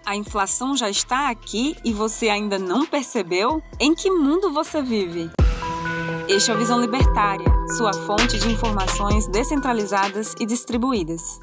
A inflação já está aqui e você ainda não percebeu? Em que mundo você vive? Este é o Visão Libertária, sua fonte de informações descentralizadas e distribuídas.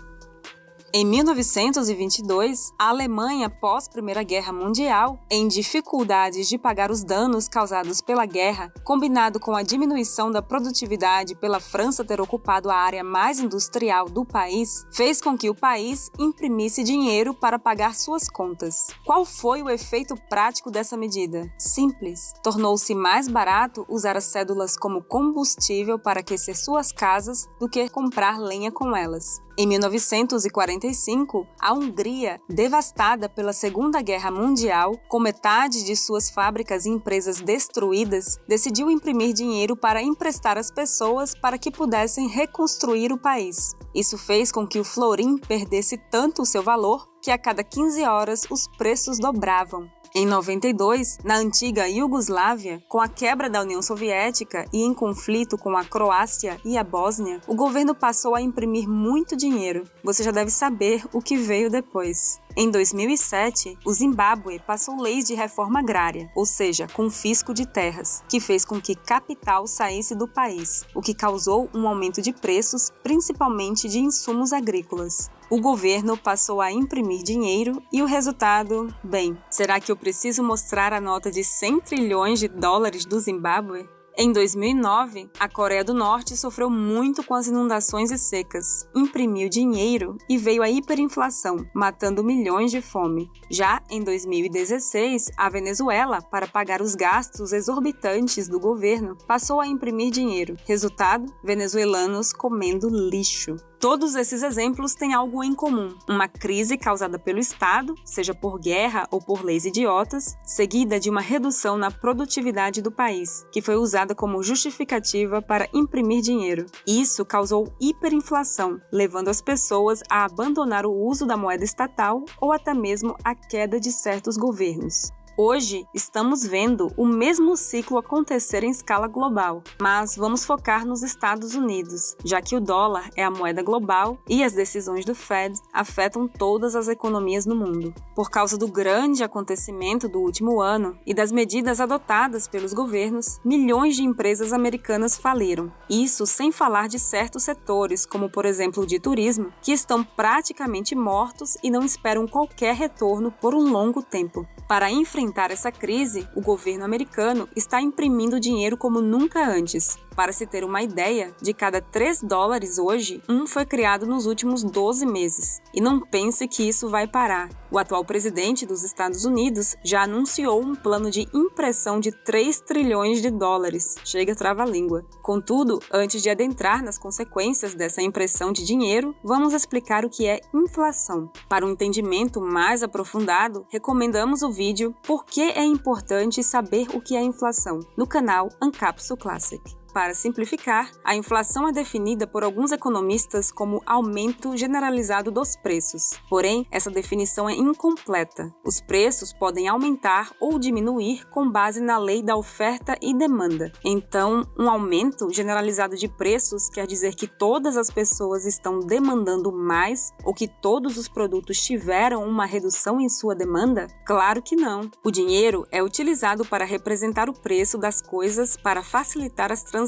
Em 1922, a Alemanha, pós-Primeira Guerra Mundial, em dificuldades de pagar os danos causados pela guerra, combinado com a diminuição da produtividade pela França ter ocupado a área mais industrial do país, fez com que o país imprimisse dinheiro para pagar suas contas. Qual foi o efeito prático dessa medida? Simples. Tornou-se mais barato usar as cédulas como combustível para aquecer suas casas do que comprar lenha com elas. Em 1945, a Hungria, devastada pela Segunda Guerra Mundial, com metade de suas fábricas e empresas destruídas, decidiu imprimir dinheiro para emprestar às pessoas para que pudessem reconstruir o país. Isso fez com que o florim perdesse tanto o seu valor que a cada 15 horas os preços dobravam. Em 92, na antiga Iugoslávia, com a quebra da União Soviética e em conflito com a Croácia e a Bósnia, o governo passou a imprimir muito dinheiro. Você já deve saber o que veio depois. Em 2007, o Zimbábue passou leis de reforma agrária, ou seja, confisco de terras, que fez com que capital saísse do país, o que causou um aumento de preços, principalmente de insumos agrícolas. O governo passou a imprimir dinheiro e o resultado, bem, será que eu preciso mostrar a nota de 100 trilhões de dólares do Zimbábue? Em 2009, a Coreia do Norte sofreu muito com as inundações e secas, imprimiu dinheiro e veio a hiperinflação, matando milhões de fome. Já em 2016, a Venezuela, para pagar os gastos exorbitantes do governo, passou a imprimir dinheiro. Resultado, venezuelanos comendo lixo. Todos esses exemplos têm algo em comum: uma crise causada pelo Estado, seja por guerra ou por leis idiotas, seguida de uma redução na produtividade do país, que foi usada como justificativa para imprimir dinheiro. Isso causou hiperinflação, levando as pessoas a abandonar o uso da moeda estatal ou até mesmo a queda de certos governos. Hoje, estamos vendo o mesmo ciclo acontecer em escala global, mas vamos focar nos Estados Unidos, já que o dólar é a moeda global e as decisões do Fed afetam todas as economias no mundo. Por causa do grande acontecimento do último ano e das medidas adotadas pelos governos, milhões de empresas americanas faliram. Isso sem falar de certos setores, como por exemplo o de turismo, que estão praticamente mortos e não esperam qualquer retorno por um longo tempo. Para enfrentar essa crise, o governo americano está imprimindo dinheiro como nunca antes. Para se ter uma ideia, de cada 3 dólares hoje, um foi criado nos últimos 12 meses. E não pense que isso vai parar. O atual presidente dos Estados Unidos já anunciou um plano de impressão de 3 trilhões de dólares. Chega trava-língua. Contudo, antes de adentrar nas consequências dessa impressão de dinheiro, vamos explicar o que é inflação. Para um entendimento mais aprofundado, recomendamos o vídeo Por que é importante saber o que é inflação, no canal Ancapsu Classic. Para simplificar, a inflação é definida por alguns economistas como aumento generalizado dos preços. Porém, essa definição é incompleta. Os preços podem aumentar ou diminuir com base na lei da oferta e demanda. Então, um aumento generalizado de preços quer dizer que todas as pessoas estão demandando mais ou que todos os produtos tiveram uma redução em sua demanda? Claro que não. O dinheiro é utilizado para representar o preço das coisas para facilitar as transações.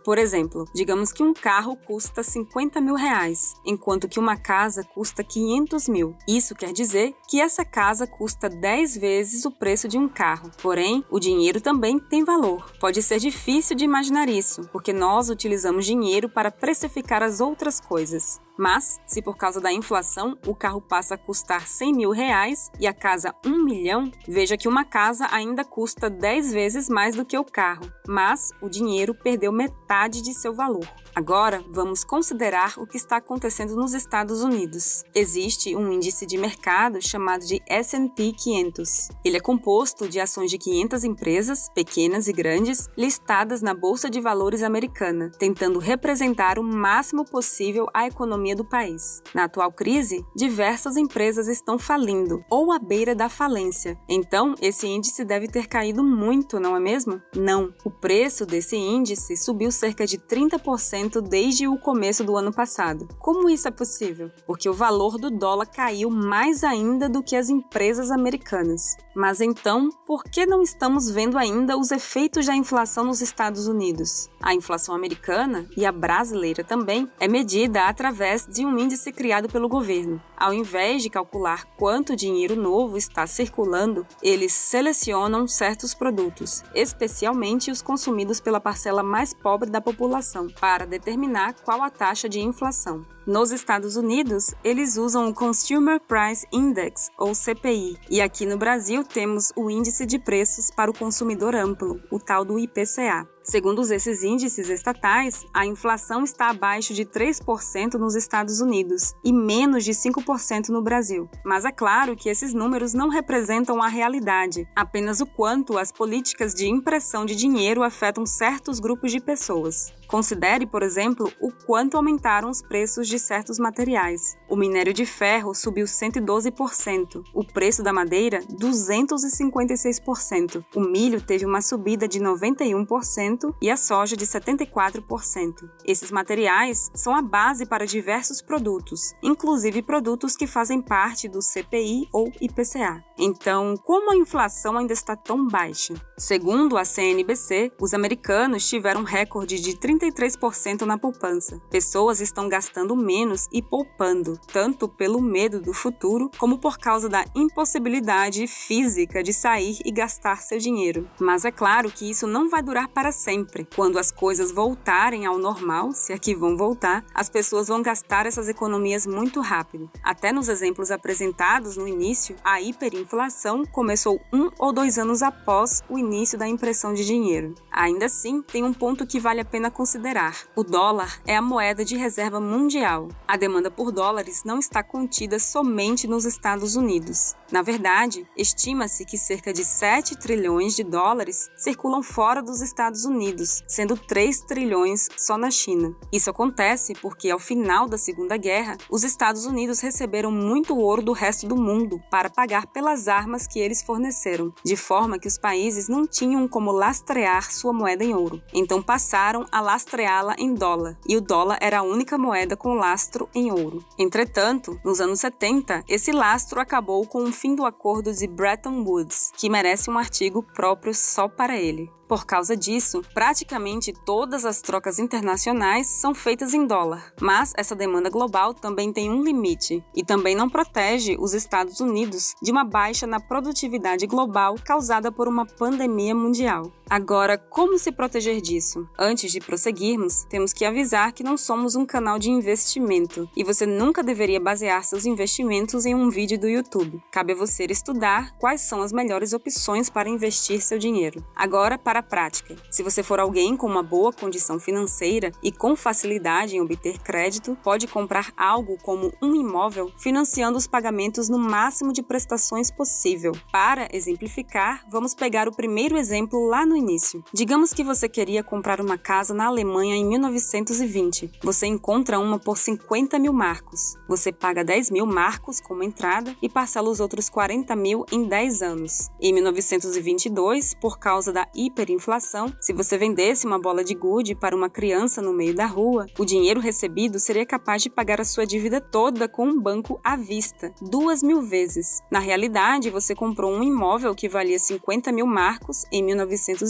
Por exemplo, digamos que um carro custa 50 mil reais, enquanto que uma casa custa 500 mil. Isso quer dizer que essa casa custa 10 vezes o preço de um carro. Porém, o dinheiro também tem valor. Pode ser difícil de imaginar isso, porque nós utilizamos dinheiro para precificar as outras coisas. Mas, se por causa da inflação o carro passa a custar 100 mil reais e a casa 1 milhão, veja que uma casa ainda custa 10 vezes mais do que o carro, mas o dinheiro perdeu metade de seu valor. Agora, vamos considerar o que está acontecendo nos Estados Unidos. Existe um índice de mercado chamado de S&P 500. Ele é composto de ações de 500 empresas, pequenas e grandes, listadas na Bolsa de Valores americana, tentando representar o máximo possível a economia economia do país. Na atual crise, diversas empresas estão falindo ou à beira da falência. Então, esse índice deve ter caído muito, não é mesmo? Não. O preço desse índice subiu cerca de 30% desde o começo do ano passado. Como isso é possível? Porque o valor do dólar caiu mais ainda do que as empresas americanas. Mas então, por que não estamos vendo ainda os efeitos da inflação nos Estados Unidos? A inflação americana, e a brasileira também, é medida através de um índice criado pelo governo. Ao invés de calcular quanto dinheiro novo está circulando, eles selecionam certos produtos, especialmente os consumidos pela parcela mais pobre da população, para determinar qual a taxa de inflação. Nos Estados Unidos, eles usam o Consumer Price Index, ou CPI, e aqui no Brasil temos o Índice de Preços para o Consumidor Amplo, o tal do IPCA. Segundo esses índices estatais, a inflação está abaixo de 3% nos Estados Unidos e menos de 5% no Brasil. Mas é claro que esses números não representam a realidade, apenas o quanto as políticas de impressão de dinheiro afetam certos grupos de pessoas. Considere, por exemplo, o quanto aumentaram os preços de certos materiais. O minério de ferro subiu 112%, o preço da madeira 256%, o milho teve uma subida de 91% e a soja de 74%. Esses materiais são a base para diversos produtos, inclusive produtos que fazem parte do CPI ou IPCA. Então, como a inflação ainda está tão baixa? Segundo a CNBC, os americanos tiveram um recorde de 33% na poupança. Pessoas estão gastando menos e poupando, tanto pelo medo do futuro, como por causa da impossibilidade física de sair e gastar seu dinheiro. Mas é claro que isso não vai durar para sempre. Quando as coisas voltarem ao normal, se aqui vão voltar, as pessoas vão gastar essas economias muito rápido. Até nos exemplos apresentados no início, a hiperinflação começou 1 ou 2 anos após o início da impressão de dinheiro. Ainda assim, tem um ponto que vale a pena considerar. O dólar é a moeda de reserva mundial. A demanda por dólares não está contida somente nos Estados Unidos. Na verdade, estima-se que cerca de 7 trilhões de dólares circulam fora dos Estados Unidos, sendo 3 trilhões só na China. Isso acontece porque, ao final da Segunda Guerra, os Estados Unidos receberam muito ouro do resto do mundo para pagar pelas armas que eles forneceram, de forma que os países não tinham como lastrear sua moeda em ouro. Então passaram a lastreá-la em dólar, e o dólar era a única moeda com lastro em ouro. Entretanto, nos anos 70, esse lastro acabou com o fim do acordo de Bretton Woods, que merece um artigo próprio só para ele. Por causa disso, praticamente todas as trocas internacionais são feitas em dólar, mas essa demanda global também tem um limite e também não protege os Estados Unidos de uma baixa na produtividade global causada por uma pandemia mundial. Agora, como se proteger disso? Antes de prosseguirmos, temos que avisar que não somos um canal de investimento e você nunca deveria basear seus investimentos em um vídeo do YouTube. Cabe a você estudar quais são as melhores opções para investir seu dinheiro. Agora, para a prática. Se você for alguém com uma boa condição financeira e com facilidade em obter crédito, pode comprar algo como um imóvel financiando os pagamentos no máximo de prestações possível. Para exemplificar, vamos pegar o primeiro exemplo lá no início. Digamos que você queria comprar uma casa na Alemanha em 1920. Você encontra uma por 50 mil marcos. Você paga 10 mil marcos como entrada e parcela os outros 40 mil em 10 anos. Em 1922, por causa da hiperinflação, se você vendesse uma bola de gude para uma criança no meio da rua, o dinheiro recebido seria capaz de pagar a sua dívida toda com um banco à vista, 2.000 vezes. Na realidade, você comprou um imóvel que valia 50 mil marcos em 1920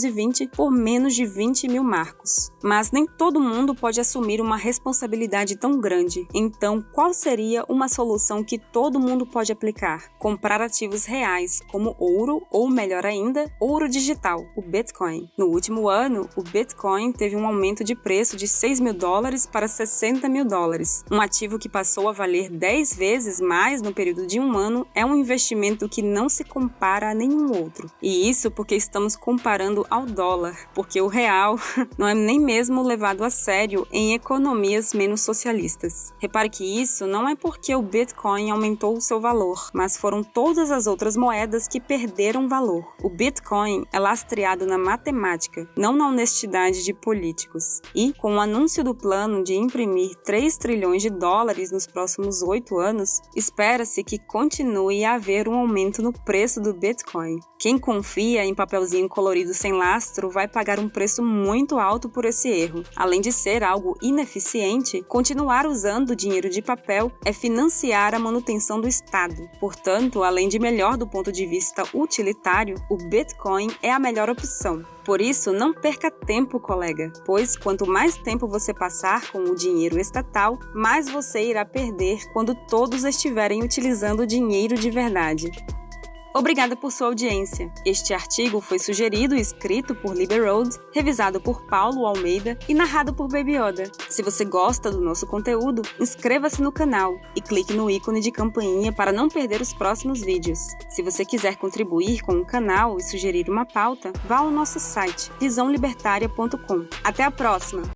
por menos de 20 mil marcos. Mas nem todo mundo pode assumir uma responsabilidade tão grande. Então, qual seria uma solução que todo mundo pode aplicar? Comprar ativos reais, como ouro ou, melhor ainda, ouro digital, o Bitcoin. No último ano, o Bitcoin teve um aumento de preço de 6 mil dólares para 60 mil dólares. Um ativo que passou a valer 10 vezes mais no período de um ano é um investimento que não se compara a nenhum outro. E isso porque estamos comparando ao dólar, porque o real não é nem mesmo levado a sério em economias menos socialistas. Repare que isso não é porque o Bitcoin aumentou o seu valor, mas foram todas as outras moedas que perderam valor. O Bitcoin é lastreado na matemática, não na honestidade de políticos. E, com o anúncio do plano de imprimir 3 trilhões de dólares nos próximos 8 anos, espera-se que continue a haver um aumento no preço do Bitcoin. Quem confia em papelzinho colorido sem lastro vai pagar um preço muito alto por esse erro. Além de ser algo ineficiente, continuar usando dinheiro de papel é financiar a manutenção do Estado. Portanto, além de melhor do ponto de vista utilitário, o Bitcoin é a melhor opção. Por isso, não perca tempo, colega, pois quanto mais tempo você passar com o dinheiro estatal, mais você irá perder quando todos estiverem utilizando o dinheiro de verdade. Obrigada por sua audiência. Este artigo foi sugerido e escrito por Liberoad, revisado por Paulo Almeida e narrado por Baby Yoda. Se você gosta do nosso conteúdo, inscreva-se no canal e clique no ícone de campainha para não perder os próximos vídeos. Se você quiser contribuir com o canal e sugerir uma pauta, vá ao nosso site visãolibertaria.com. Até a próxima!